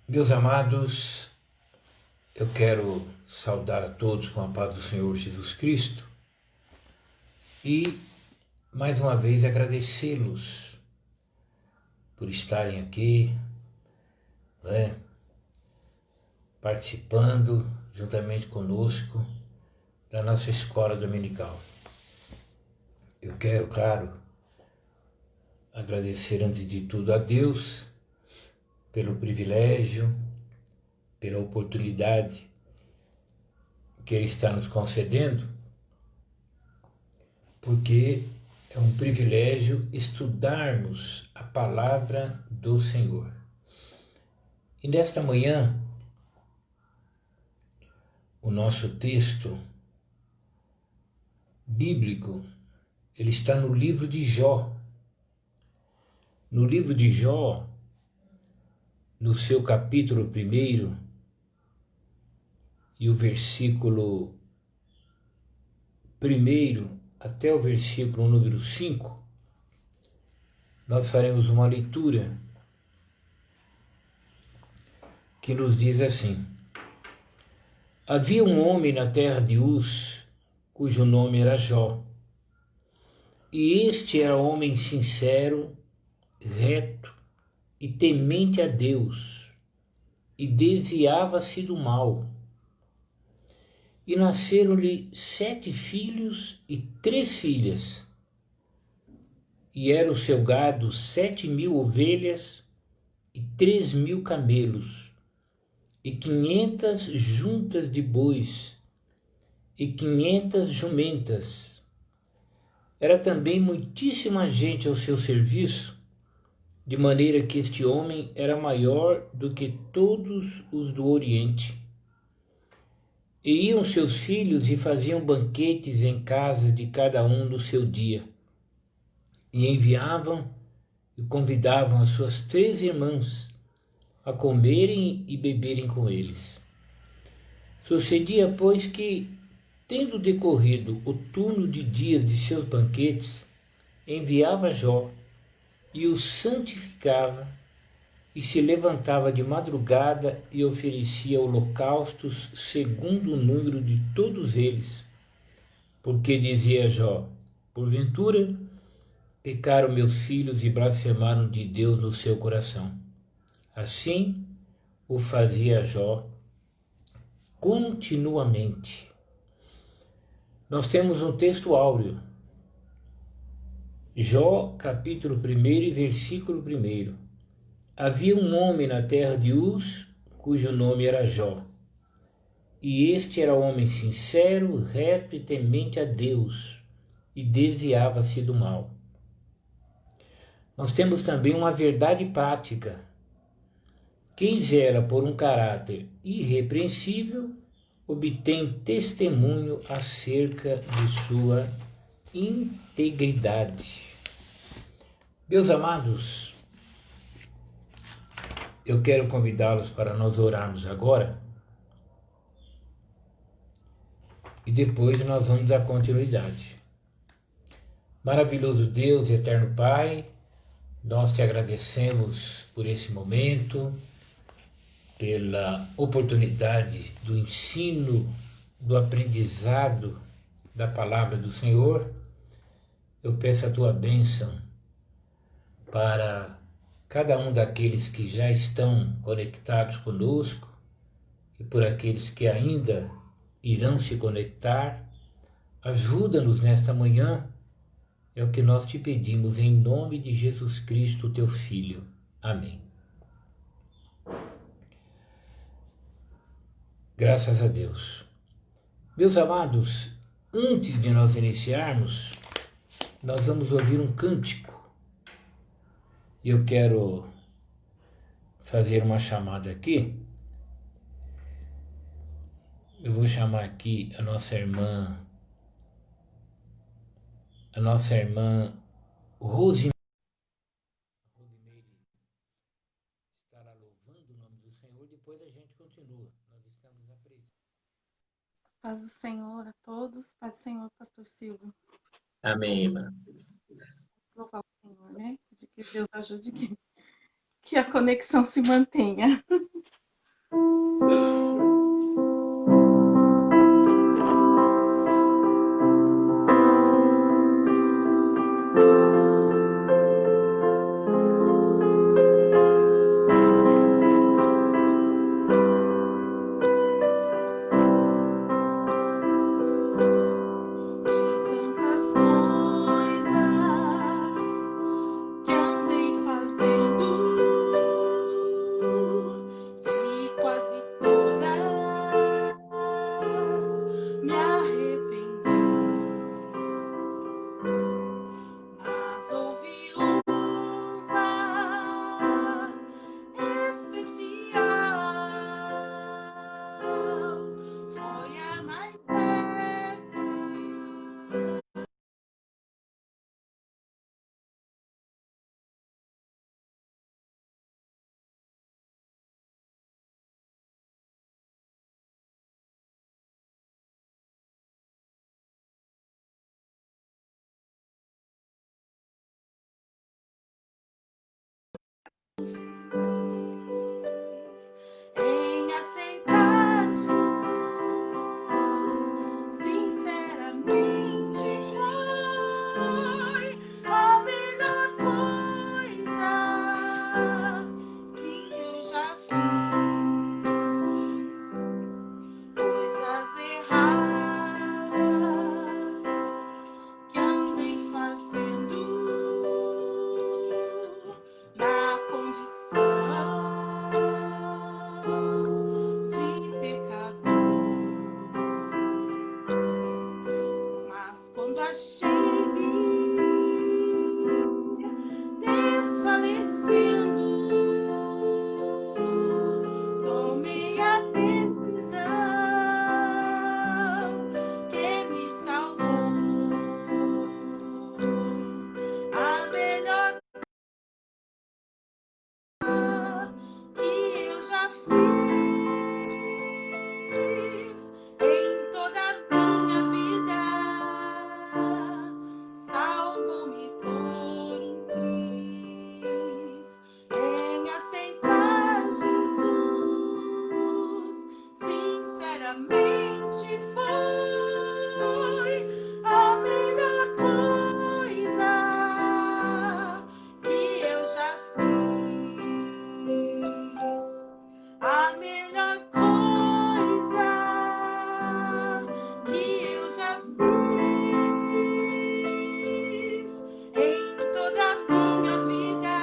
Meus amados, eu quero saudar a todos com a paz do Senhor Jesus Cristo e, mais uma vez, agradecê-los por estarem aqui, né, participando juntamente conosco da nossa escola dominical. Eu quero, claro, agradecer antes de tudo a Deus pelo privilégio, pela oportunidade que Ele está nos concedendo, porque é um privilégio estudarmos a palavra do Senhor. E nesta manhã, o nosso texto bíblico, ele está no livro de Jó. No livro de Jó, no seu capítulo 1 e o versículo 1 até o versículo número 5, nós faremos uma leitura que nos diz assim: Havia um homem na terra de Uz, cujo nome era Jó, e este era homem sincero, reto e temente a Deus, e desviava-se do mal. E nasceram-lhe 7 filhos e 3 filhas, e era o seu gado 7.000 ovelhas e 3.000 camelos, e 500 juntas de bois, e 500 jumentas. Era também muitíssima gente ao seu serviço, de maneira que este homem era maior do que todos os do Oriente. E iam seus filhos e faziam banquetes em casa de cada um no seu dia, e enviavam e convidavam as suas 3 irmãs a comerem e beberem com eles. Sucedia, pois, que, tendo decorrido o turno de dias de seus banquetes, enviava Jó e os santificava, e se levantava de madrugada e oferecia holocaustos segundo o número de todos eles. Porque dizia Jó: porventura pecaram meus filhos e blasfemaram de Deus no seu coração. Assim o fazia Jó continuamente. Nós temos um texto áureo. Jó, capítulo 1 e versículo 1. Havia um homem na terra de Uz, cujo nome era Jó. E este era homem sincero, reto e temente a Deus, e desviava-se do mal. Nós temos também uma verdade prática. Quem zela por um caráter irrepreensível obtém testemunho acerca de sua integridade. Meus amados, eu quero convidá-los para nós orarmos agora e depois nós vamos dar continuidade. Maravilhoso Deus, eterno Pai, nós te agradecemos por esse momento, pela oportunidade do ensino, do aprendizado da palavra do Senhor. Eu peço a tua bênção para cada um daqueles que já estão conectados conosco e por aqueles que ainda irão se conectar. Ajuda-nos nesta manhã, é o que nós te pedimos em nome de Jesus Cristo, teu Filho. Amém. Graças a Deus. Meus amados, antes de nós iniciarmos, nós vamos ouvir um cântico. E eu quero fazer uma chamada aqui. Eu vou chamar aqui a nossa irmã Rosimeire estará louvando o nome do Senhor, depois a gente continua. Nós estamos na presença. Paz do Senhor a todos, paz do Senhor, pastor Silvio. Amém, irmã. Vamos louvar o Senhor, né? De que Deus ajude que a conexão se mantenha. Em aceitar Jesus, sinceramente foi a melhor coisa que eu já fiz. Coisas erradas que andei fazendo na condição de pecador, mas quando achei-me desfalecendo, tomei a decisão que me salvou. A melhor que eu já fiz em toda a minha vida, salvou-me por um triz. Em aceitar Jesus, sinceramente foi a melhor coisa que eu já fiz. A melhor coisa que eu já fiz em toda a minha vida,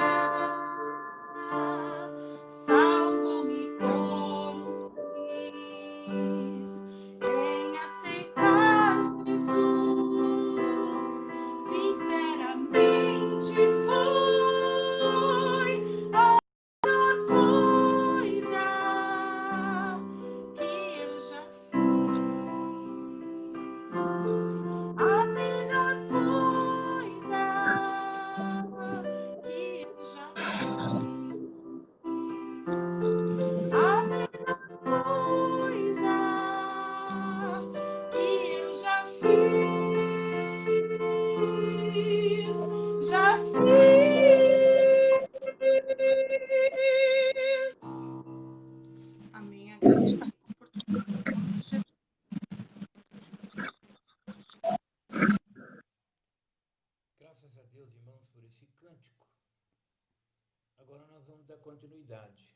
salvou-me por um triz. Em aceitar Jesus, sinceramente foi a melhor coisa que eu já fiz. A melhor coisa que eu já fiz. A melhor coisa que eu já fiz. Já fiz. Amém. Agradeço a oportunidade em nome de Jesus. Graças a Deus, irmãos, por esse cântico. Agora nós vamos dar continuidade.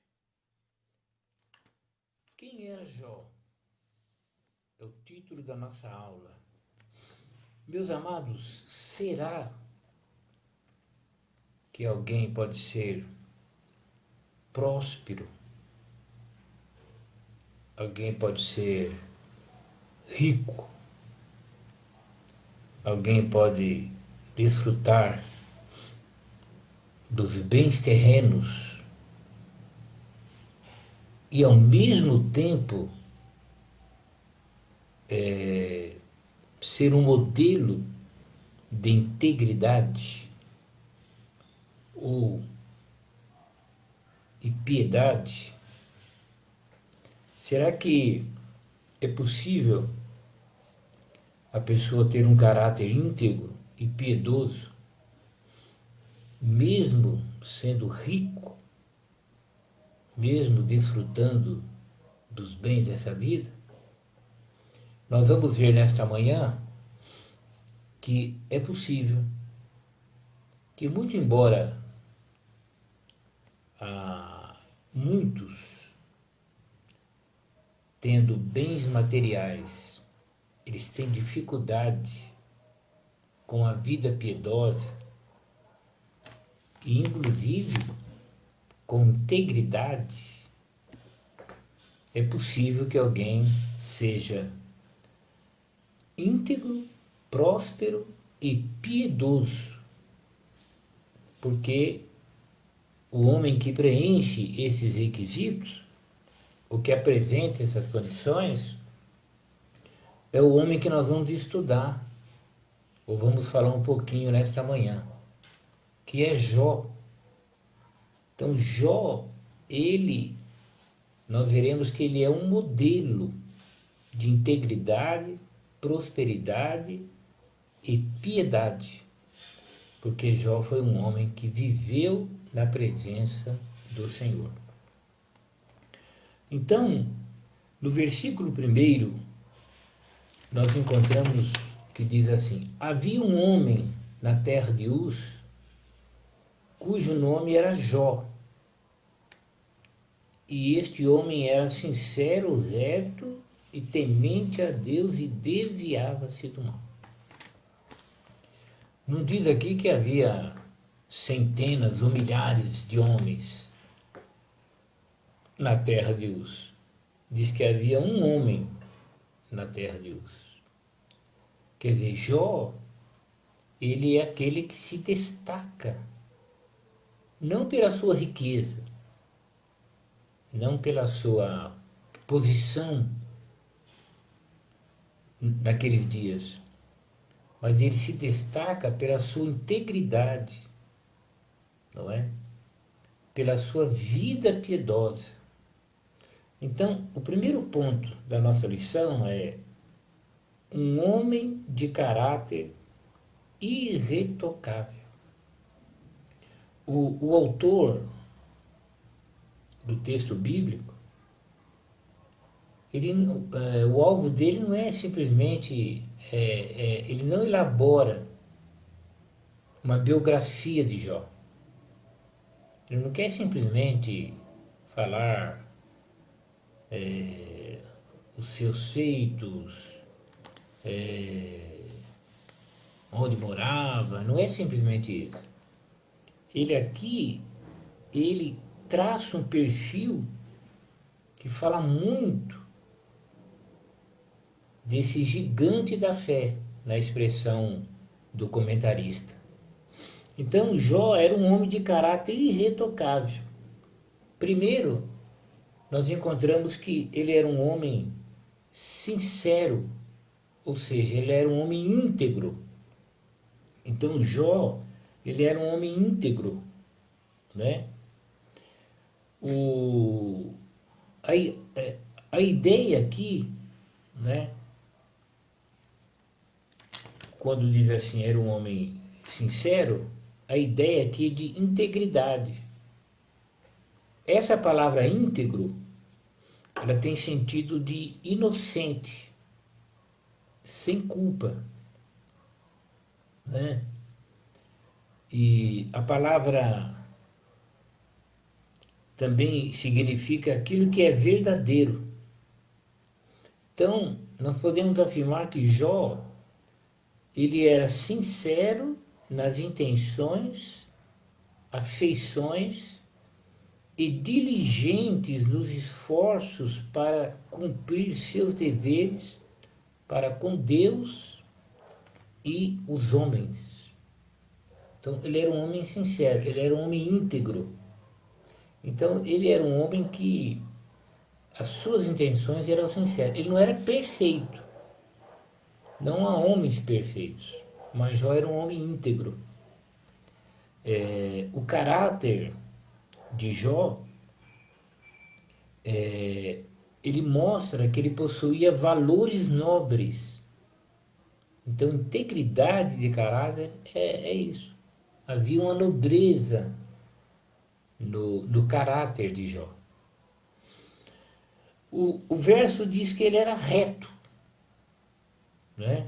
Quem era Jó? É o título da nossa aula. Meus amados, será que alguém pode ser próspero? Alguém pode ser rico? Alguém pode desfrutar dos bens terrenos e ao mesmo tempo ser um modelo de integridade ou de piedade? Será que é possível a pessoa ter um caráter íntegro e piedoso, mesmo sendo rico, mesmo desfrutando dos bens dessa vida, nós vamos ver nesta manhã que é possível que, muito embora muitos tendo bens materiais, eles têm dificuldade com a vida piedosa e, inclusive, com integridade, é possível que alguém seja íntegro, próspero e piedoso, porque o homem que preenche esses requisitos, o que apresenta essas condições, é o homem que nós vamos estudar, ou vamos falar um pouquinho nesta manhã, que é Jó. Então, Jó, nós veremos que ele é um modelo de integridade, prosperidade e piedade, porque Jó foi um homem que viveu na presença do Senhor. Então, no versículo 1, nós encontramos que diz assim: havia um homem na terra de Uz, cujo nome era Jó, e este homem era sincero, reto e temente a Deus e desviava-se do mal. Não diz aqui que havia centenas ou milhares de homens na terra de Uz. Diz que havia um homem na terra de Uz. Quer dizer, Jó, ele é aquele que se destaca, não pela sua riqueza, não pela sua posição naqueles dias, mas ele se destaca pela sua integridade, não é? Pela sua vida piedosa. Então, o primeiro ponto da nossa lição é um homem de caráter irretocável. O autor do texto bíblico, o alvo dele não é simplesmente, ele não elabora uma biografia de Jó. Ele não quer simplesmente falar os seus feitos, onde morava, não é simplesmente isso. Ele traça um perfil que fala muito desse gigante da fé, na expressão do comentarista. Então, Jó era um homem de caráter irretocável. Primeiro, nós encontramos que ele era um homem sincero, ou seja, ele era um homem íntegro. Então, Jó, ele era um homem íntegro, né? A ideia aqui, né, quando diz assim, era um homem sincero, a ideia aqui é de integridade. Essa palavra íntegro, ela tem sentido de inocente, sem culpa, né? E a palavra também significa aquilo que é verdadeiro. Então, nós podemos afirmar que Jó, ele era sincero nas intenções, afeições e diligentes nos esforços para cumprir seus deveres para com Deus e os homens. Então, ele era um homem sincero, ele era um homem íntegro. Então, ele era um homem que as suas intenções eram sinceras. Ele não era perfeito. Não há homens perfeitos, mas Jó era um homem íntegro. O caráter de Jó, ele mostra que ele possuía valores nobres. Então, integridade de caráter é isso. Havia uma nobreza no caráter de Jó. O verso diz que ele era reto, né?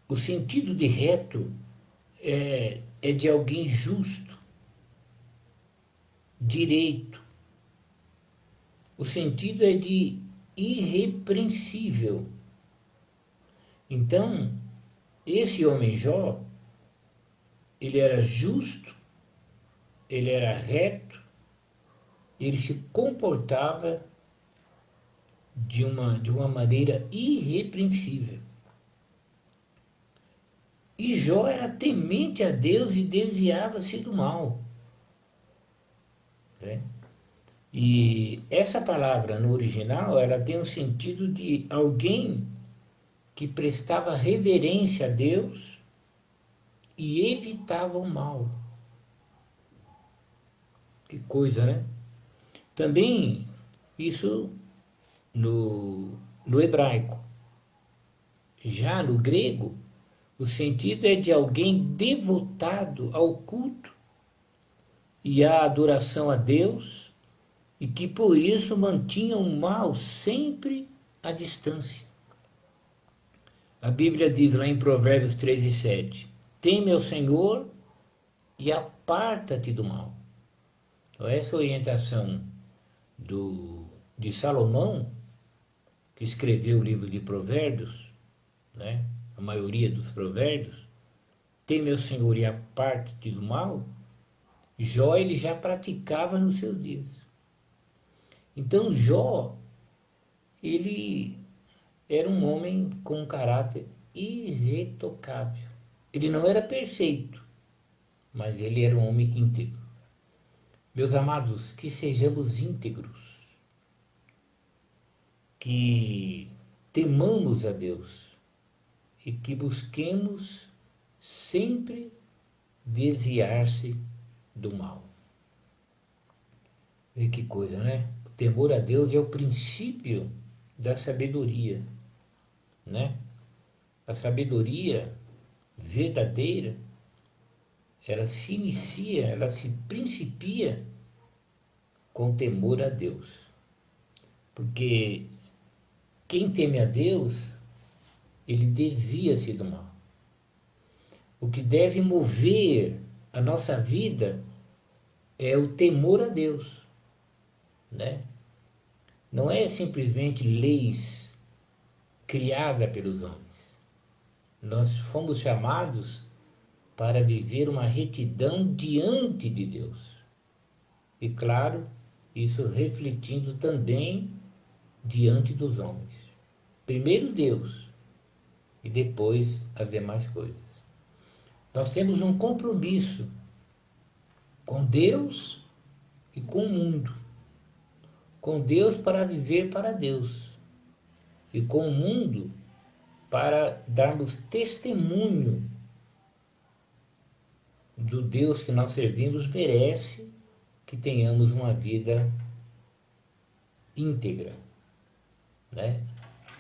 O sentido de reto é de alguém justo, direito. O sentido é de irrepreensível. Então, esse homem Jó, ele era justo, ele era reto, ele se comportava de uma maneira irrepreensível. E Jó era temente a Deus e desviava-se do mal, né? E essa palavra no original, ela tem o sentido de alguém que prestava reverência a Deus e evitava o mal. Que coisa, né? Também isso no hebraico. Já no grego, o sentido é de alguém devotado ao culto e à adoração a Deus e que por isso mantinha o mal sempre à distância. A Bíblia diz lá em Provérbios 13:7: teme ao Senhor e aparta-te do mal. Então, essa orientação de Salomão, que escreveu o livro de Provérbios, né? A maioria dos provérbios, teme ao Senhor e aparte-te do mal, Jó ele já praticava nos seus dias. Então Jó, ele era um homem com um caráter irretocável. Ele não era perfeito, mas ele era um homem íntegro. Meus amados, que sejamos íntegros, que temamos a Deus e que busquemos sempre desviar-se do mal. E que coisa, né? O temor a Deus é o princípio da sabedoria, né? A sabedoria verdadeira, ela se inicia, ela se principia com temor a Deus. Porque quem teme a Deus, ele desvia-se do mal. O que deve mover a nossa vida é o temor a Deus, né? Não é simplesmente leis criadas pelos homens. Nós fomos chamados para viver uma retidão diante de Deus. E claro, isso refletindo também diante dos homens. Primeiro Deus e depois as demais coisas. Nós temos um compromisso com Deus e com o mundo. Com Deus para viver para Deus e com o mundo para darmos testemunho do Deus que nós servimos merece que tenhamos uma vida íntegra, né?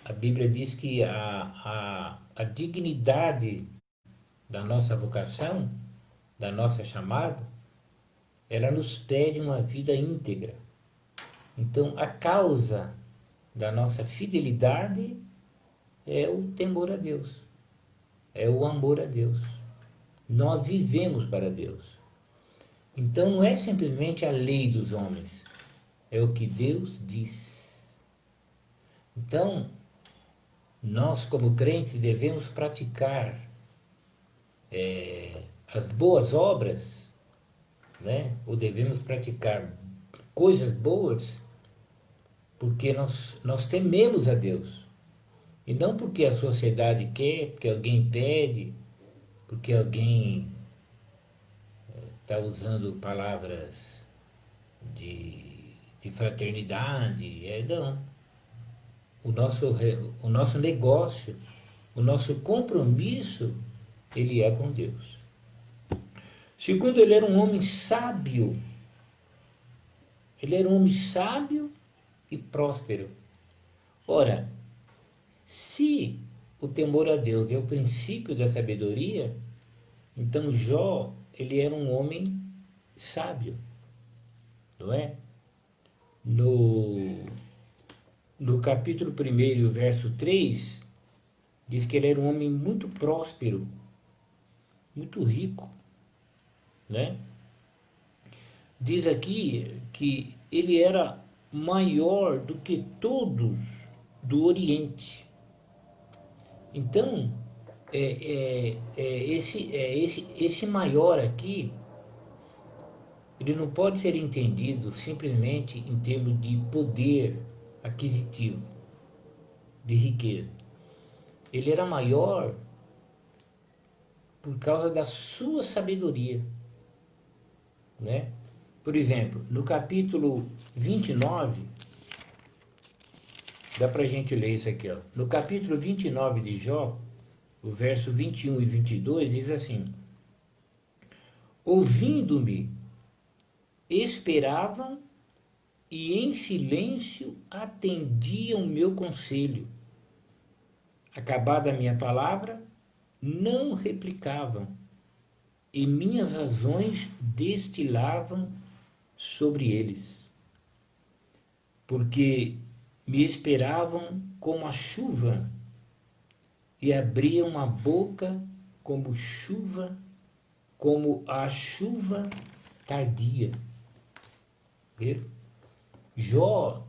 A Bíblia diz que a dignidade da nossa vocação, da nossa chamada, ela nos pede uma vida íntegra. Então, a causa da nossa fidelidade é o temor a Deus, é o amor a Deus. Nós vivemos para Deus. Então, não é simplesmente a lei dos homens, é o que Deus diz. Então, nós, como crentes, devemos praticar as boas obras, né? Ou devemos praticar coisas boas porque nós tememos a Deus. E não porque a sociedade quer, porque alguém pede, porque alguém está usando palavras de fraternidade. Não. O nosso negócio, o nosso compromisso, ele é com Deus. Segundo, ele era um homem sábio. Ele era um homem sábio e próspero. Ora, se o temor a Deus é o princípio da sabedoria, então Jó, ele era um homem sábio, não é? no, no capítulo 1, verso 3, diz que ele era um homem muito próspero, muito rico, né? Diz aqui que ele era maior do que todos do Oriente. Então, esse maior aqui, ele não pode ser entendido simplesmente em termos de poder aquisitivo, de riqueza. Ele era maior por causa da sua sabedoria, né? Por exemplo, no capítulo 29, dá para a gente ler isso aqui, ó. No capítulo 29 de Jó, o verso 21 e 22 diz assim: ouvindo-me, esperavam e em silêncio atendiam meu conselho. Acabada a minha palavra, não replicavam, e minhas razões destilavam sobre eles, porque me esperavam como a chuva e abriam a boca como a chuva tardia. Viu? Jó,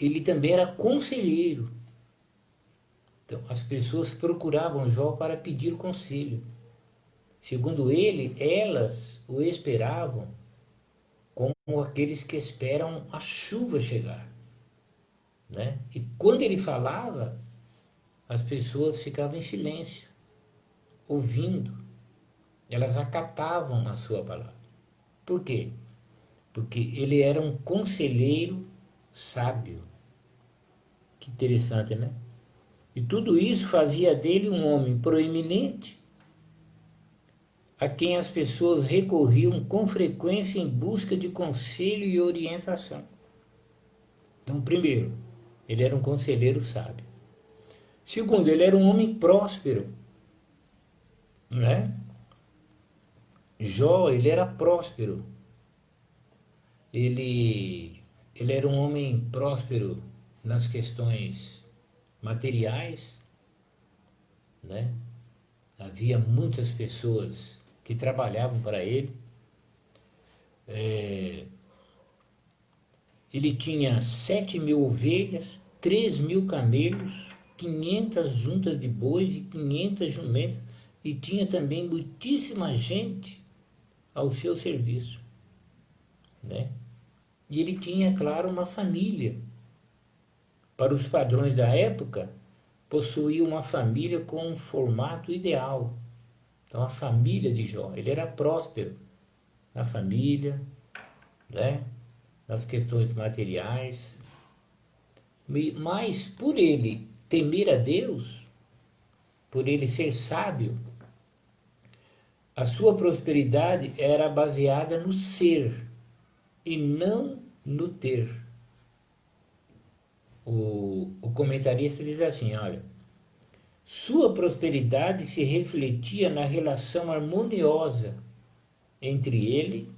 ele também era conselheiro. Então, as pessoas procuravam Jó para pedir conselho. Segundo ele, elas o esperavam como aqueles que esperam a chuva chegar, né? E quando ele falava, as pessoas ficavam em silêncio, ouvindo. Elas acatavam a sua palavra. Por quê? Porque ele era um conselheiro sábio. Que interessante, né? E tudo isso fazia dele um homem proeminente, a quem as pessoas recorriam com frequência em busca de conselho e orientação. Então, primeiro, ele era um conselheiro sábio. Segundo, ele era um homem próspero, né? Jó, ele era próspero. Ele era um homem próspero nas questões materiais, né? Havia muitas pessoas que trabalhavam para ele. Ele tinha 7.000 ovelhas, 3.000 camelos, 500 juntas de bois e 500 jumentas, e tinha também muitíssima gente ao seu serviço, né? E ele tinha, claro, uma família. Para os padrões da época, possuía uma família com um formato ideal. Então, a família de Jó, ele era próspero na família, né? Nas questões materiais. Mas por ele temer a Deus, por ele ser sábio, a sua prosperidade era baseada no ser e não no ter. O comentarista diz assim, olha, sua prosperidade se refletia na relação harmoniosa entre ele,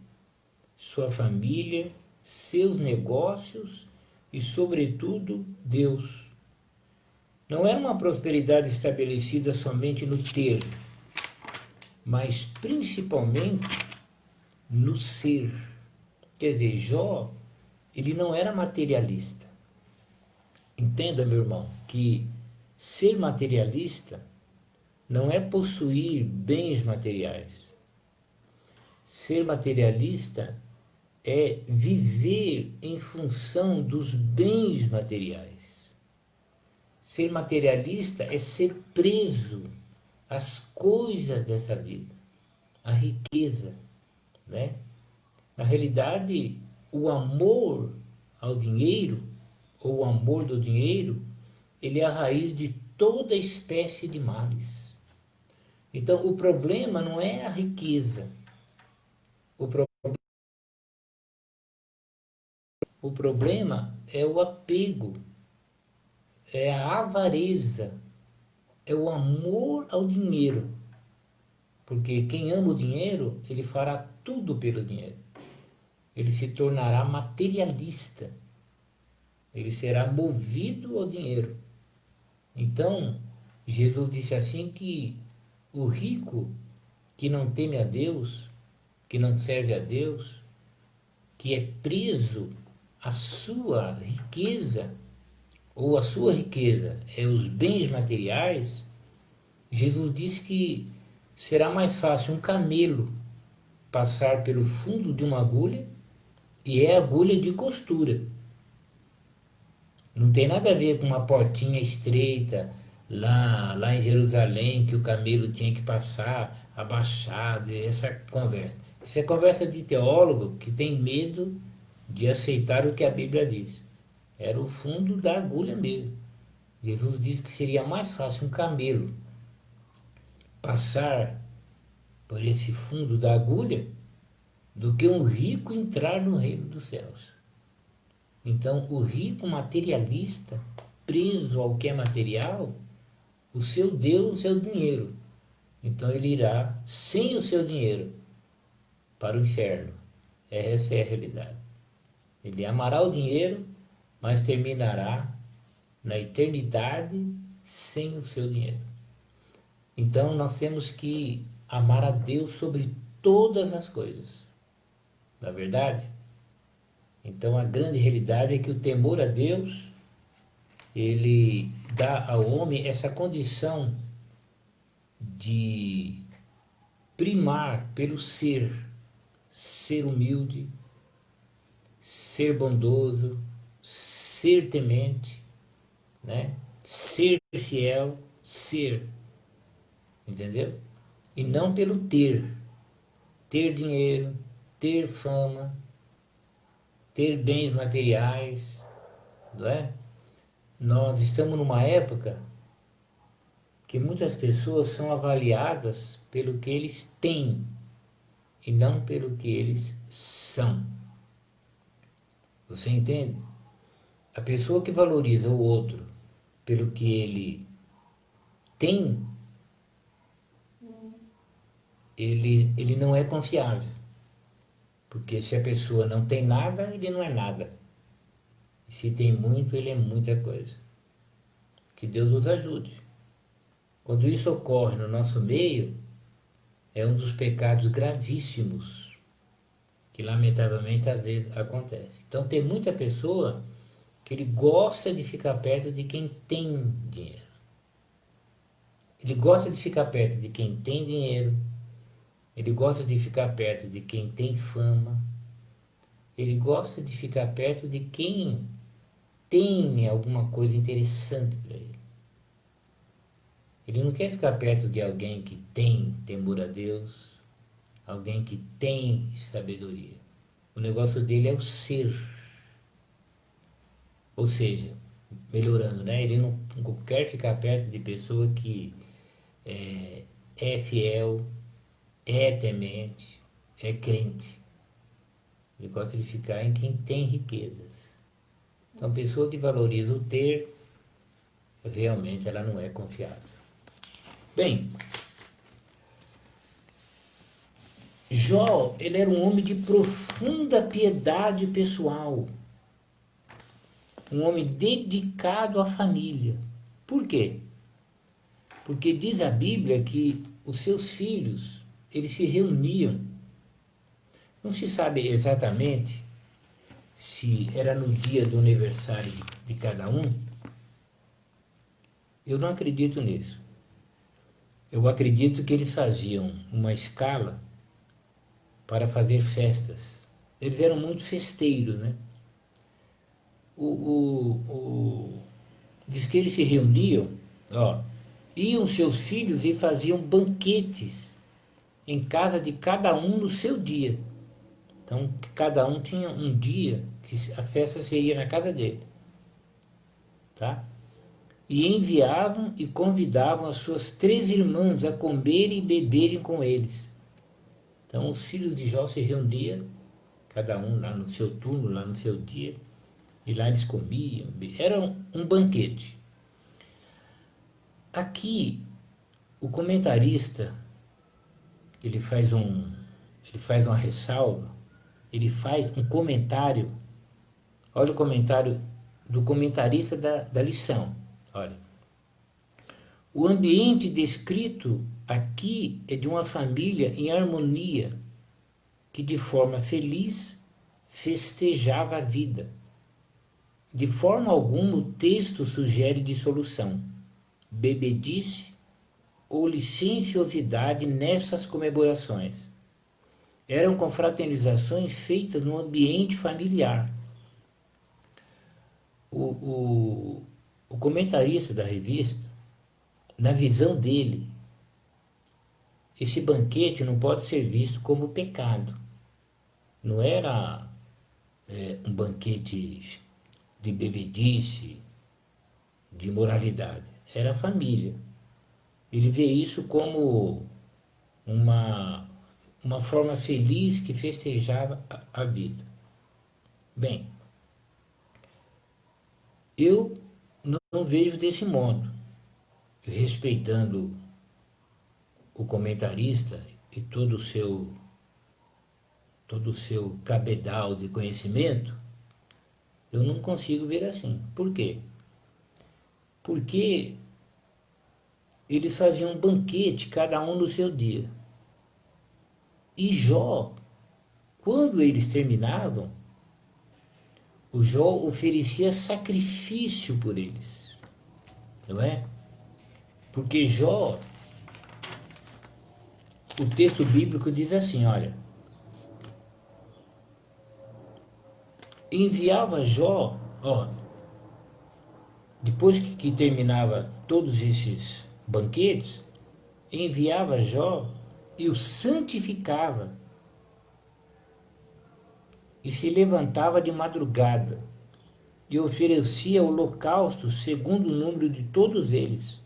sua família, seus negócios e, sobretudo, Deus. Não era uma prosperidade estabelecida somente no ter, mas principalmente no ser. Quer dizer, Jó, ele não era materialista. Entenda, meu irmão, que ser materialista não é possuir bens materiais. Ser materialista é viver em função dos bens materiais. Ser materialista é ser preso às coisas dessa vida, à riqueza, né? Na realidade, o amor ao dinheiro, ou o amor do dinheiro, ele é a raiz de toda espécie de males. Então, o problema não é a riqueza. O, pro... o problema é o apego, é a avareza, é o amor ao dinheiro. Porque quem ama o dinheiro, ele fará tudo pelo dinheiro. ele se tornará materialista, ele será movido ao dinheiro. Então, Jesus disse assim que o rico que não teme a Deus, que não serve a Deus, que é preso à sua riqueza, ou a sua riqueza é os bens materiais, Jesus disse que será mais fácil um camelo passar pelo fundo de uma agulha, e é agulha de costura. Não tem nada a ver com uma portinha estreita lá em Jerusalém que o camelo tinha que passar abaixado, essa conversa. Isso é conversa de teólogo que tem medo de aceitar o que a Bíblia diz. Era o fundo da agulha mesmo. Jesus disse que seria mais fácil um camelo passar por esse fundo da agulha do que um rico entrar no reino dos céus. Então, o rico materialista, preso ao que é material, o seu Deus é o dinheiro. Então, ele irá, sem o seu dinheiro, para o inferno. Essa é a realidade. Ele amará o dinheiro, mas terminará na eternidade sem o seu dinheiro. Então, nós temos que amar a Deus sobre todas as coisas. Na verdade? Então, a grande realidade é que o temor a Deus, ele dá ao homem essa condição de primar pelo ser humilde, ser bondoso, ser temente, né? Ser fiel, entendeu? E não pelo ter dinheiro, ter fama, ter bens materiais, não é? Nós estamos numa época que muitas pessoas são avaliadas pelo que eles têm e não pelo que eles são. Você entende? A pessoa que valoriza o outro pelo que ele tem, ele não é confiável. Porque se a pessoa não tem nada, ele não é nada. E se tem muito, ele é muita coisa. Que Deus nos ajude. Quando isso ocorre no nosso meio, é um dos pecados gravíssimos que lamentavelmente às vezes acontece. Então tem muita pessoa que ele gosta de ficar perto de quem tem dinheiro. Ele gosta de ficar perto de quem tem dinheiro. Ele gosta de ficar perto de quem tem fama. Ele gosta de ficar perto de quem tem alguma coisa interessante para ele. Ele não quer ficar perto de alguém que tem temor a Deus, alguém que tem sabedoria. O negócio dele é o ser. Ou seja, melhorando, né? Ele não quer ficar perto de pessoa que é fiel, é temente, é crente. Ele gosta de ficar em quem tem riquezas. Então, pessoa que valoriza o ter, realmente ela não é confiável. Bem, Jó, ele era um homem de profunda piedade pessoal. Um homem dedicado à família. Por quê? Porque diz a Bíblia que os seus filhos, eles se reuniam. Não se sabe exatamente se era no dia do aniversário de cada um. Eu não acredito nisso. Eu acredito que eles faziam uma escala para fazer festas. Eles eram muito festeiros, né? Diz que eles se reuniam, iam seus filhos e faziam banquetes em casa de cada um no seu dia. Então, cada um tinha um dia que a festa seria na casa dele, tá? E enviavam e convidavam as suas 3 irmãs a comerem e beberem com eles. Então, os filhos de Jó se reuniam, cada um lá no seu turno, lá no seu dia, e lá eles comiam, era um banquete. Aqui, o comentarista, ele faz uma ressalva, ele faz um comentário. Olha o comentário do comentarista da lição. Olha. O ambiente descrito aqui é de uma família em harmonia, que de forma feliz festejava a vida. De forma alguma o texto sugere dissolução, bebedice ou licenciosidade nessas comemorações. Eram confraternizações feitas no ambiente familiar. O comentarista da revista, na visão dele, esse banquete não pode ser visto como pecado. Não era um banquete de bebedice, de moralidade. Era a família. Ele vê isso como uma forma feliz que festejava a vida. Bem, eu não vejo desse modo, respeitando o comentarista e todo o seu cabedal de conhecimento. Eu não consigo ver assim. Por quê? Porque eles faziam um banquete, cada um no seu dia. E Jó, quando eles terminavam, o Jó oferecia sacrifício por eles, não é? Porque Jó, o texto bíblico diz assim, olha, enviava Jó, ó, depois que terminava todos esses banquetes, enviava Jó e o santificava e se levantava de madrugada e oferecia holocausto segundo o número de todos eles.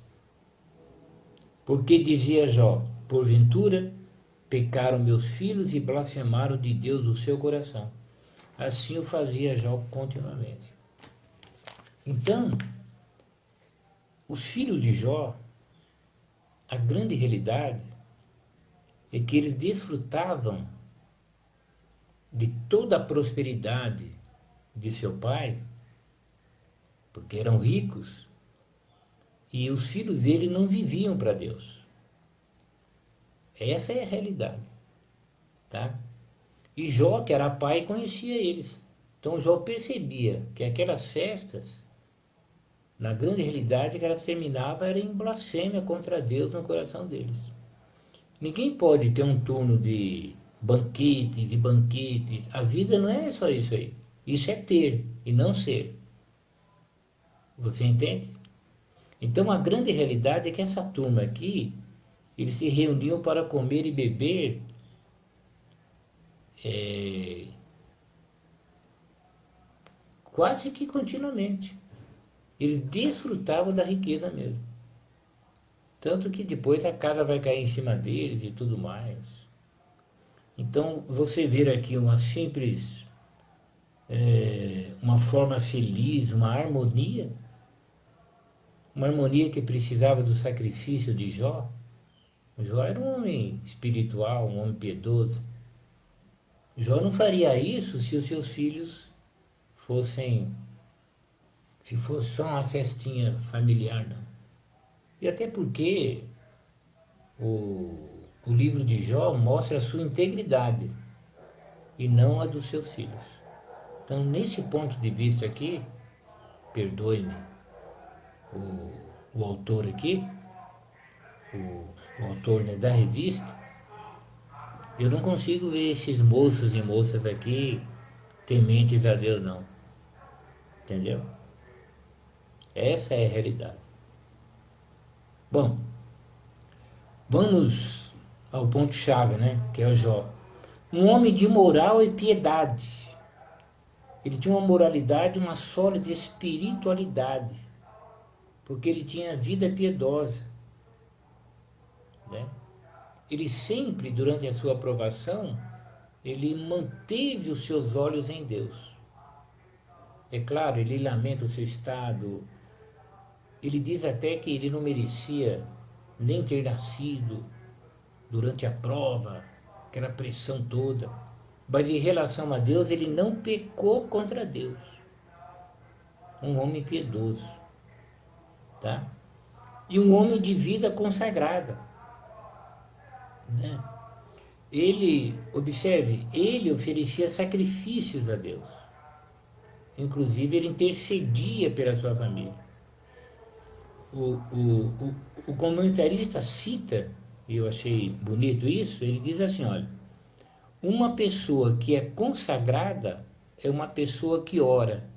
Porque dizia Jó, porventura pecaram meus filhos e blasfemaram de Deus o seu coração. Assim o fazia Jó continuamente. Então, os filhos de Jó, a grande realidade é que eles desfrutavam de toda a prosperidade de seu pai, porque eram ricos, e os filhos dele não viviam para Deus. Essa é a realidade, tá? E Jó, que era pai, conhecia eles. Então Jó percebia que aquelas festas, na grande realidade, que elas terminavam era em blasfêmia contra Deus no coração deles. Ninguém pode ter um turno de banquetes e banquetes. A vida não é só isso aí. Isso é ter e não ser. Você entende? Então a grande realidade é que essa turma aqui, eles se reuniam para comer e beber quase que continuamente. Eles desfrutavam da riqueza mesmo. Tanto que depois a casa vai cair em cima deles e tudo mais. Então você vê aqui uma forma feliz, uma harmonia que precisava do sacrifício de Jó. Jó era um homem espiritual, um homem piedoso. Jó não faria isso se os seus filhos fossem, se fosse só uma festinha familiar, não. E até porque o livro de Jó mostra a sua integridade e não a dos seus filhos. Então, nesse ponto de vista aqui, perdoe-me o autor aqui, o autor, né, da revista, eu não consigo ver esses moços e moças aqui tementes a Deus, não. Entendeu? Essa é a realidade. Bom, vamos ao ponto-chave, né? Que é o Jó. Um homem de moral e piedade. Ele tinha uma moralidade, uma sólida espiritualidade, porque ele tinha vida piedosa, né? Ele sempre, durante a sua aprovação, ele manteve os seus olhos em Deus. É claro, ele lamenta o seu estado. Ele diz até que ele não merecia nem ter nascido durante a prova, aquela pressão toda. mas em relação a Deus ele não pecou contra Deus. Um homem piedoso, tá? E um homem de vida consagrada, né? Ele, observe, ele oferecia sacrifícios a Deus. Inclusive ele intercedia pela sua família. O comentarista cita, e eu achei bonito isso, ele diz assim, olha, uma pessoa que é consagrada é uma pessoa que ora.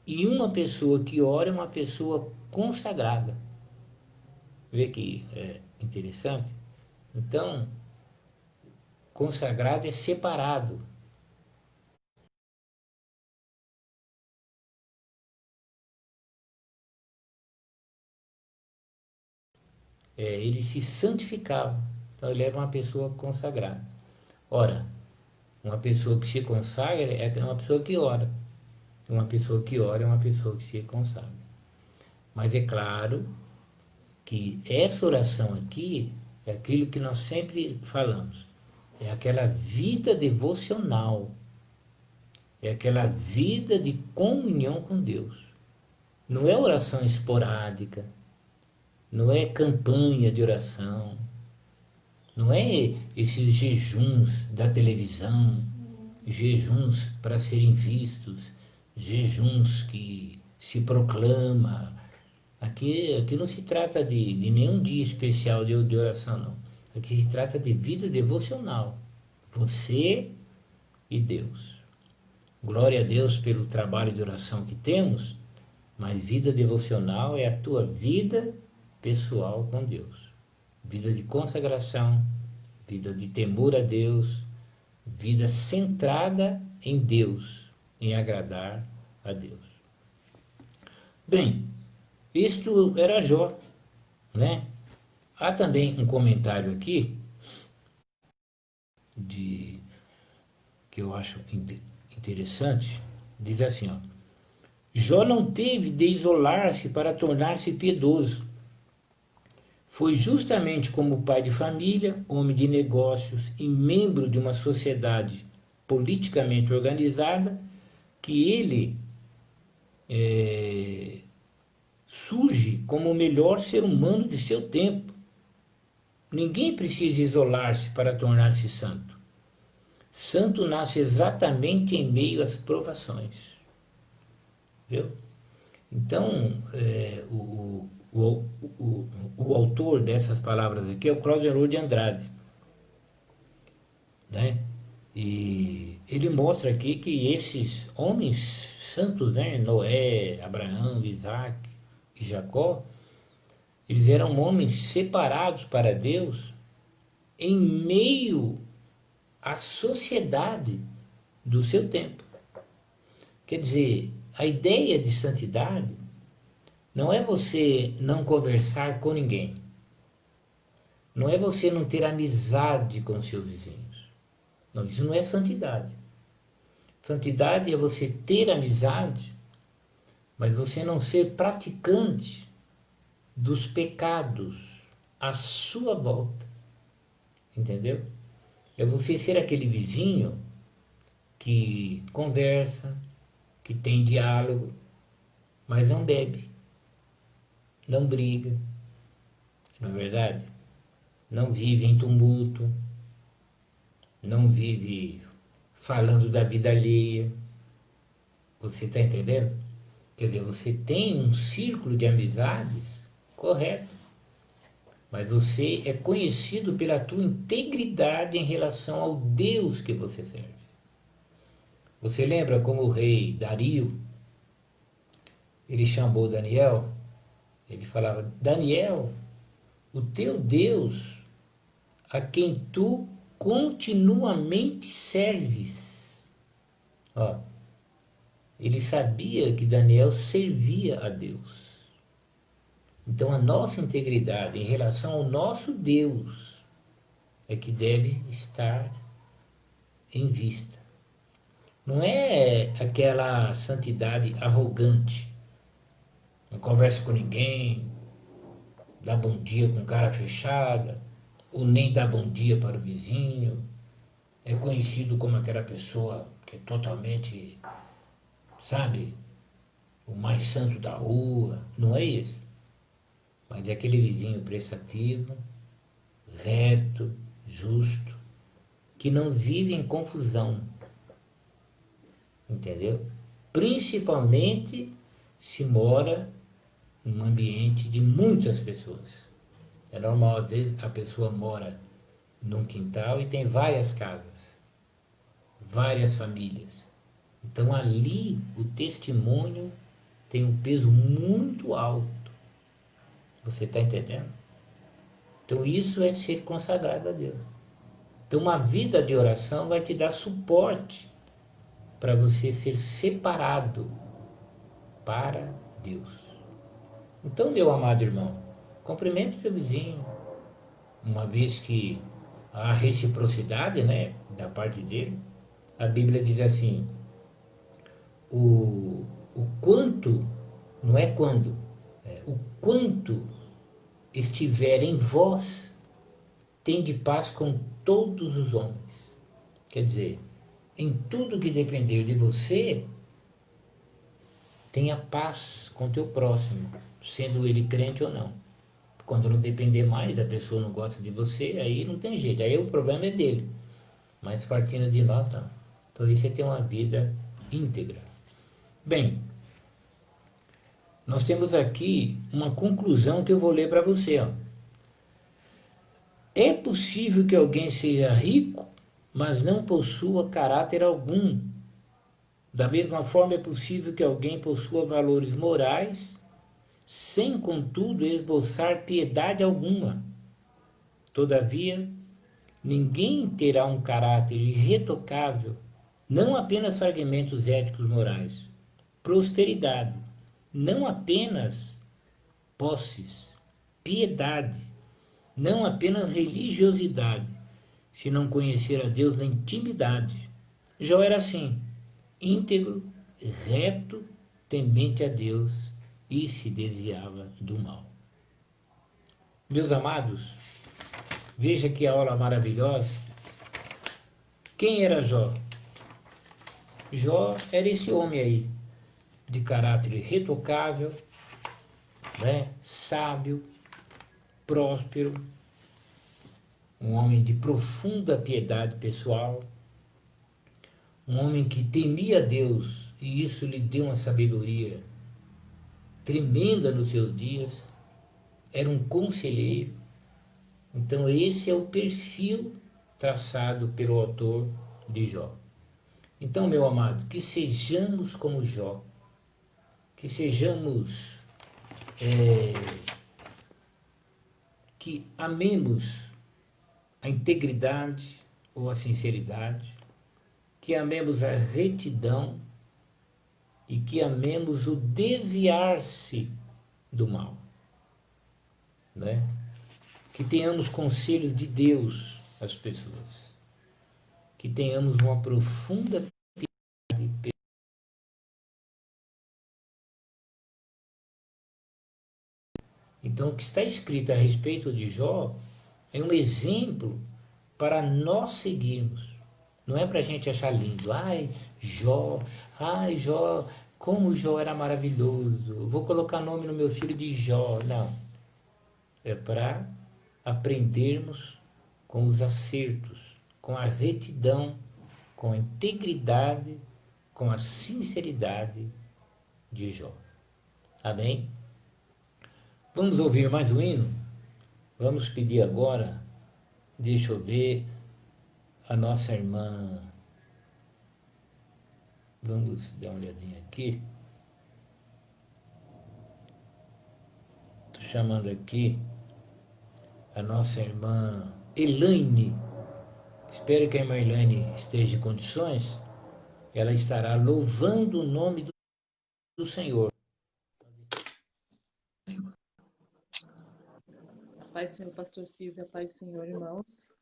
E uma pessoa que ora é uma pessoa consagrada. Vê que é interessante? Então, consagrado é separado. Ele se santificava. Então, ele era uma pessoa consagrada. Ora, uma pessoa que se consagra é uma pessoa que ora. Uma pessoa que ora é uma pessoa que se consagra. Mas é claro que essa oração aqui é aquilo que nós sempre falamos. É aquela vida devocional. É aquela vida de comunhão com Deus. Não é oração esporádica. Não é campanha de oração. Não é esses jejuns da televisão, jejuns para serem vistos, jejuns que se proclama. Aqui não se trata de nenhum dia especial de oração, não. Aqui se trata de vida devocional. Você e Deus. Glória a Deus pelo trabalho de oração que temos, mas vida devocional é a tua vida pessoal com Deus. Vida de consagração, vida de temor a Deus, vida centrada em Deus, em agradar a Deus. Bem, isto era Jó, né? Há também um comentário aqui de que eu acho interessante, diz assim, ó: Jó não teve de isolar-se para tornar-se piedoso. Foi justamente como pai de família, homem de negócios e membro de uma sociedade politicamente organizada que ele surge como o melhor ser humano de seu tempo. Ninguém precisa isolar-se para tornar-se santo. Santo nasce exatamente em meio às provações. Viu? Então, o autor dessas palavras aqui é o Cláudio Haroldo de Andrade, né? E ele mostra aqui que esses homens santos, né? Noé, Abraão, Isaac e Jacó, eles eram homens separados para Deus em meio à sociedade do seu tempo. Quer dizer, a ideia de santidade não é você não conversar com ninguém. Não é você não ter amizade com seus vizinhos. Não, isso não é santidade. Santidade é você ter amizade, mas você não ser praticante dos pecados à sua volta. Entendeu? É você ser aquele vizinho que conversa, que tem diálogo, mas não bebe, não briga, não é verdade? Não vive em tumulto, não vive falando da vida alheia. Você está entendendo? Quer dizer, você tem um círculo de amizades correto, mas você é conhecido pela tua integridade em relação ao Deus que você serve. Você lembra como o rei Dario, ele chamou Daniel? Ele falava: Daniel, o teu Deus, a quem tu continuamente serves. Ó, ele sabia que Daniel servia a Deus. Então a nossa integridade em relação ao nosso Deus é que deve estar em vista. Não é aquela santidade arrogante, não conversa com ninguém, dá bom dia com cara fechada, ou nem dá bom dia para o vizinho. é conhecido como aquela pessoa que é totalmente, sabe, o mais santo da rua. Não é isso. Mas é aquele vizinho prestativo, reto, justo, que não vive em confusão, entendeu? Principalmente se mora num ambiente de muitas pessoas. É normal, às vezes a pessoa mora num quintal e tem várias casas, várias famílias. Então ali o testemunho tem um peso muito alto. Você está entendendo? Então isso é ser consagrado a Deus. Então uma vida de oração vai te dar suporte para você ser separado para Deus. Então, meu amado irmão, cumprimente seu vizinho, uma vez que há reciprocidade, né, da parte dele. A Bíblia diz assim: o quanto, não é quando, o quanto estiver em vós, tende paz com todos os homens. Quer dizer, em tudo que depender de você, tenha paz com teu próximo, sendo ele crente ou não. Quando não depender mais, a pessoa não gosta de você, aí não tem jeito, aí o problema é dele. Mas partindo de nós, não. Então você tem uma vida íntegra. Bem, nós temos aqui uma conclusão que eu vou ler para você. Ó. É possível que alguém seja rico, mas não possua caráter algum. Da mesma forma, é possível que alguém possua valores morais, sem, contudo, esboçar piedade alguma. Todavia, ninguém terá um caráter irretocável, não apenas fragmentos éticos morais, prosperidade, não apenas posses, piedade, não apenas religiosidade, se não conhecer a Deus na intimidade. Jó era assim, íntegro, reto, temente a Deus e se desviava do mal. Meus amados, veja que aula maravilhosa. Quem era Jó? Jó era esse homem aí, de caráter irretocável, né? Sábio, próspero, um homem de profunda piedade pessoal, um homem que temia Deus e isso lhe deu uma sabedoria tremenda nos seus dias, era um conselheiro. Então esse é o perfil traçado pelo autor de Jó. Então, meu amado, que sejamos como Jó, que sejamos, que amemos a integridade ou a sinceridade, que amemos a retidão e que amemos o desviar-se do mal, né? Que tenhamos conselhos de Deus às pessoas, que tenhamos uma profunda piedade. Então, o que está escrito a respeito de Jó é um exemplo para nós seguirmos. Não é para a gente achar lindo. Ai, Jó, como Jó era maravilhoso. Vou colocar nome no meu filho de Jó. Não. É para aprendermos com os acertos, com a retidão, com a integridade, com a sinceridade de Jó. Amém? Vamos ouvir mais um hino? Vamos pedir agora, deixa eu ver, a nossa irmã. Vamos dar uma olhadinha aqui. Estou chamando aqui a nossa irmã Elaine. Espero que a irmã Elaine esteja em condições. Ela estará louvando o nome do Senhor. Paz, Senhor, pastor Silvia, paz, Senhor, irmãos.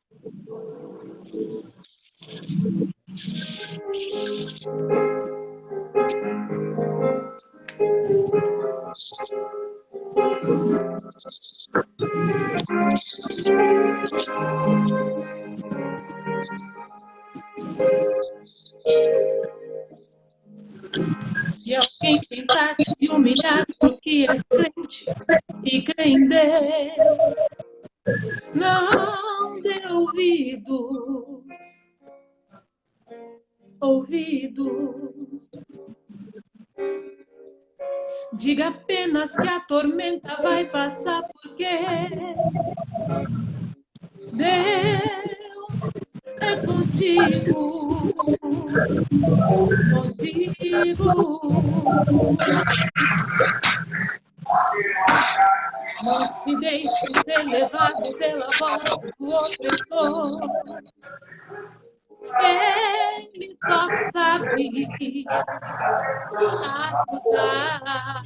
Se alguém tentar te humilhar porque és crente e crê em Deus, não dê ouvidos. Diga apenas que a tormenta vai passar, porque Deus é contigo. Não se deixe ser levado pela voz do opressor. Ele só sabe ajudar.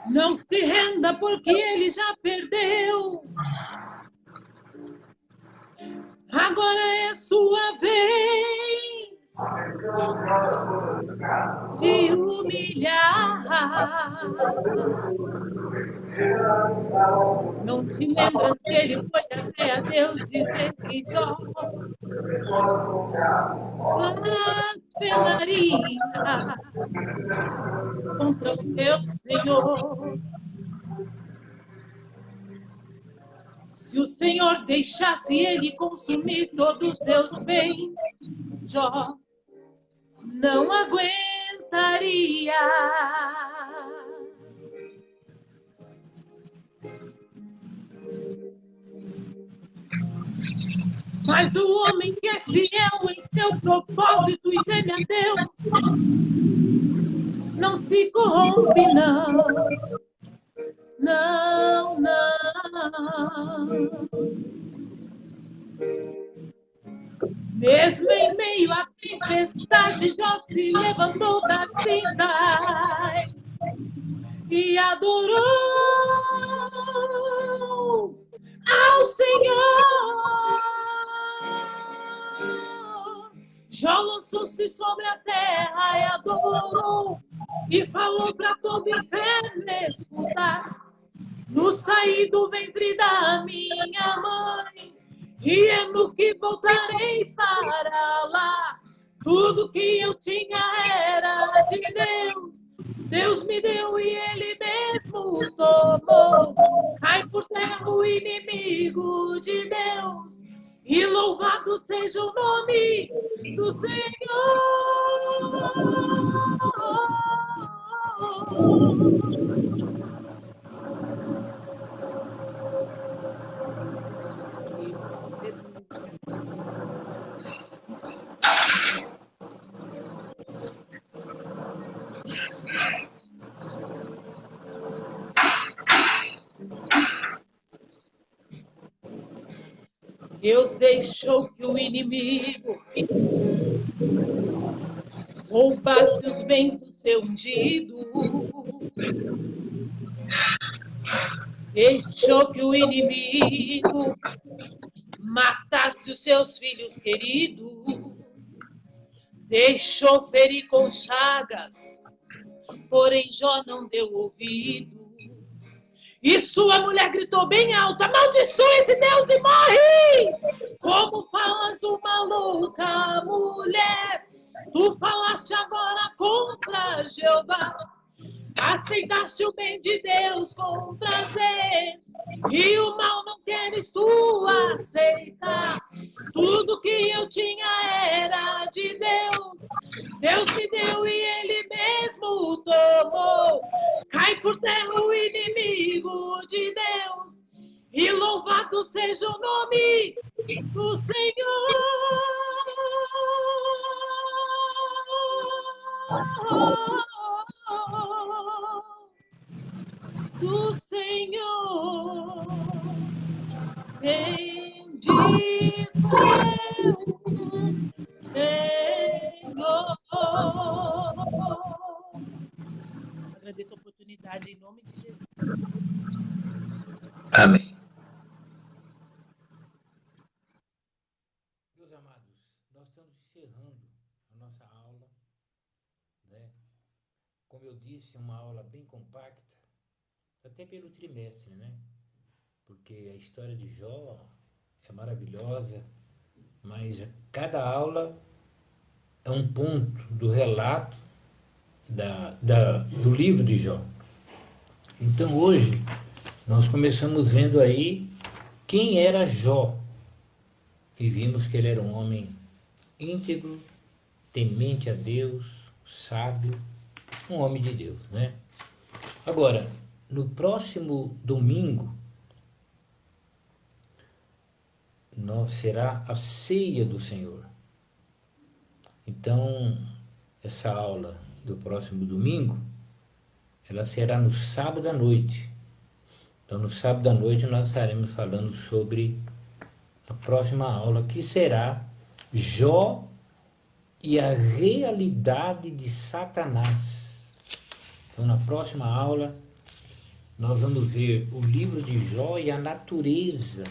Não se renda porque ele já perdeu. Agora é sua vez de humilhar. Não te lembras que ele foi até a Deus dizer que Jó blasfemaria contra o seu Senhor? Se o Senhor deixasse ele consumir todos os seus bens, Jó não aguentaria. Mas o homem que é fiel em seu propósito e teme a Deus não se corrompe, não. Não, não. Mesmo em meio à tempestade, Jó se levantou da cinza e adorou ao Senhor. Jó lançou-se sobre a terra e adorou e falou para todo o inferno escutar. No saí do ventre da minha mãe, e é no que voltarei para lá. Tudo que eu tinha era de Deus. Deus me deu e Ele mesmo tomou. Cai por terra o inimigo de Deus, e louvado seja o nome do Senhor. Deus deixou que o inimigo roubasse os bens do seu ungido. Deixou que o inimigo matasse os seus filhos queridos. Deixou ferir com chagas, porém Jó não deu ouvido. E sua mulher gritou bem alto: amaldiçoa esse Deus e morre! Como falas uma louca mulher? Tu falaste agora contra Jeová. Aceitaste o bem de Deus com prazer, e o mal não queres tu aceitar. Tudo que eu tinha era de Deus. Deus me deu e Ele mesmo tomou. Cai por terra o inimigo de Deus, e louvado seja o nome do Senhor. Do Senhor, bendito é o Senhor. Agradeço a oportunidade em nome de Jesus. Amém. Meus amados, nós estamos encerrando a nossa aula, né? Como eu disse, uma aula bem compacta, até pelo trimestre, né? Porque a história de Jó é maravilhosa, mas cada aula é um ponto do relato do livro de Jó. Então hoje nós começamos vendo aí quem era Jó, e vimos que ele era um homem íntegro, temente a Deus, sábio, um homem de Deus, né? Agora, no próximo domingo, será a ceia do Senhor. Então, essa aula do próximo domingo, ela será no sábado à noite. Então, no sábado à noite, nós estaremos falando sobre a próxima aula, que será Jó e a realidade de Satanás. Então, na próxima aula, nós vamos ver o livro de Jó e a natureza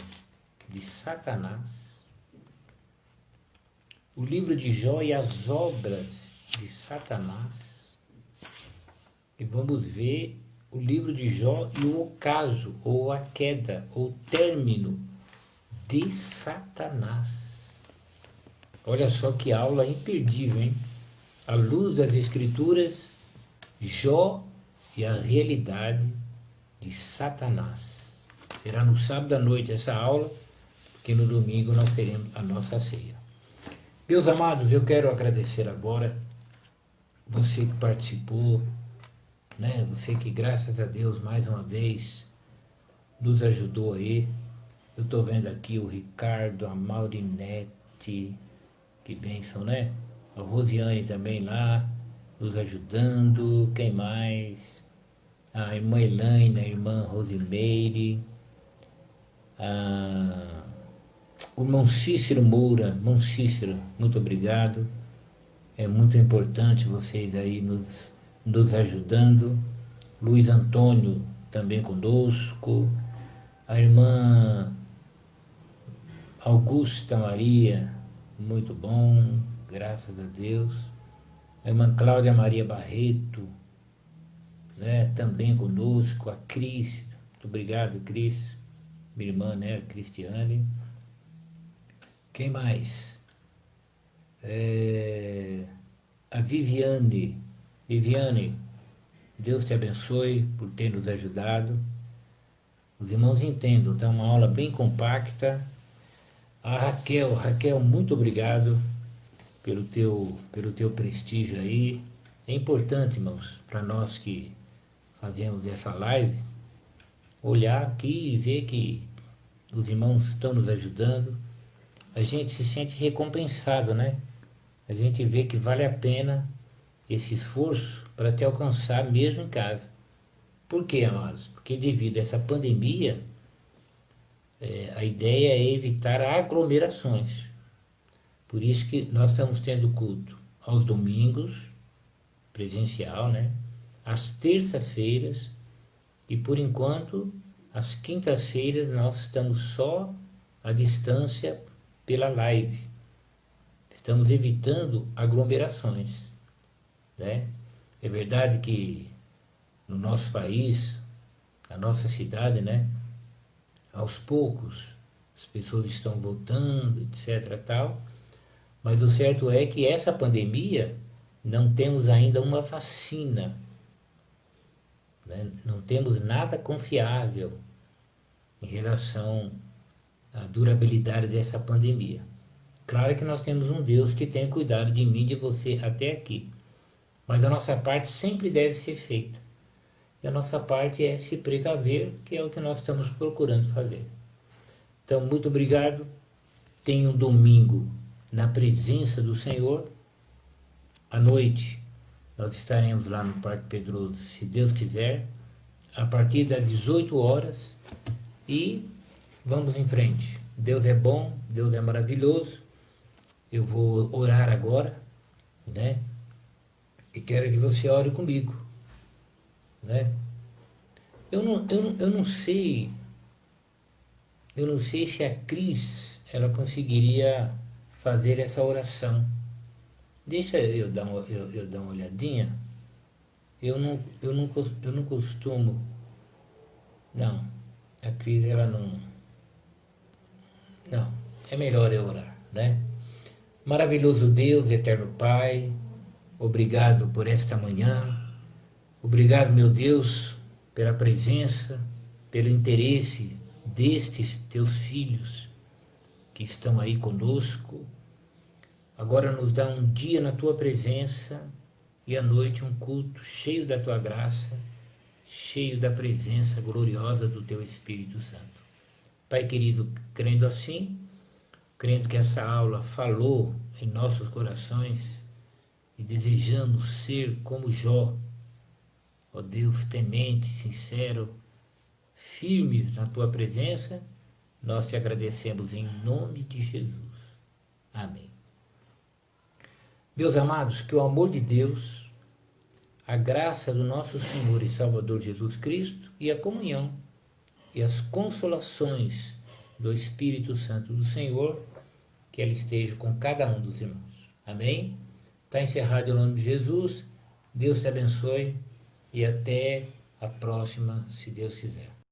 de Satanás, o livro de Jó e as obras de Satanás, e vamos ver o livro de Jó e o ocaso, ou a queda, ou término de Satanás. Olha só que aula imperdível, hein? À luz das Escrituras, Jó e a realidade de Satanás. Será no sábado à noite essa aula, porque no domingo nós teremos a nossa ceia. Meus amados, eu quero agradecer agora você que participou, né? Você que, graças a Deus, mais uma vez nos ajudou aí. Eu estou vendo aqui o Ricardo, a Maurinete, que bênção, né? A Rosiane também lá, nos ajudando. Quem mais? A irmã Elaine, a irmã Rosimeire, o irmão Cícero Moura. Irmão Cícero, muito obrigado. É muito importante vocês aí nos ajudando. Luiz Antônio também conosco. A irmã Augusta Maria, muito bom, graças a Deus. A irmã Cláudia Maria Barreto, né, também conosco. A Cris, muito obrigado, Cris, minha irmã, né, a Cristiane. Quem mais? A Viviane. Viviane, Deus te abençoe por ter nos ajudado. Os irmãos entendam, tá uma aula bem compacta. A Raquel, muito obrigado pelo teu prestígio aí. É importante, irmãos, para nós que fazemos essa live, olhar aqui e ver que os irmãos estão nos ajudando. A gente se sente recompensado, né? A gente vê que vale a pena esse esforço para te alcançar mesmo em casa. Por quê, amados? Porque devido a essa pandemia, a ideia é evitar aglomerações. Por isso que nós estamos tendo culto aos domingos, presencial, né? Às terças-feiras, e por enquanto, às quintas-feiras, nós estamos só à distância pela live. Estamos evitando aglomerações, né? É verdade que no nosso país, na nossa cidade, né? Aos poucos, as pessoas estão voltando, etc. tal. Mas o certo é que essa pandemia não temos ainda uma vacina, né? Não temos nada confiável em relação à durabilidade dessa pandemia. Claro que nós temos um Deus que tem cuidado de mim e de você até aqui, mas a nossa parte sempre deve ser feita. E a nossa parte é se precaver, que é o que nós estamos procurando fazer. Então, muito obrigado. Tenha um domingo na presença do Senhor. À noite, nós estaremos lá no Parque Pedroso, se Deus quiser, a partir das 18 horas. E vamos em frente. Deus é bom, Deus é maravilhoso. Eu vou orar agora, né? E quero que você ore comigo, né? Eu não sei se a Cris ela conseguiria fazer essa oração. Deixa eu dar uma olhadinha. Eu não costumo. Não, a Cris ela não. Não, é melhor eu orar, né? Maravilhoso Deus, eterno Pai, obrigado por esta manhã. Obrigado, meu Deus, pela presença, pelo interesse destes teus filhos que estão aí conosco. Agora nos dá um dia na tua presença e à noite um culto cheio da tua graça, cheio da presença gloriosa do teu Espírito Santo. Pai querido, crendo assim, crendo que essa aula falou em nossos corações e desejando ser como Jó, ó Deus, temente, sincero, firme na tua presença, nós te agradecemos em nome de Jesus. Amém. Meus amados, que o amor de Deus, a graça do nosso Senhor e Salvador Jesus Cristo e a comunhão e as consolações do Espírito Santo do Senhor, que ela esteja com cada um dos irmãos. Amém? Está encerrado em nome de Jesus. Deus te abençoe e até a próxima, se Deus quiser.